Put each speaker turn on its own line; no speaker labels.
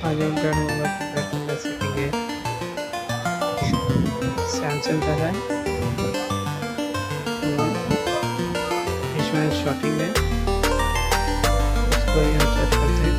आज हम डन होगा प्रोफेशनल का सीखेंगे सैमसंग का है और इसमें शॉटिंग है। इसको यहाँ चेक करते हैं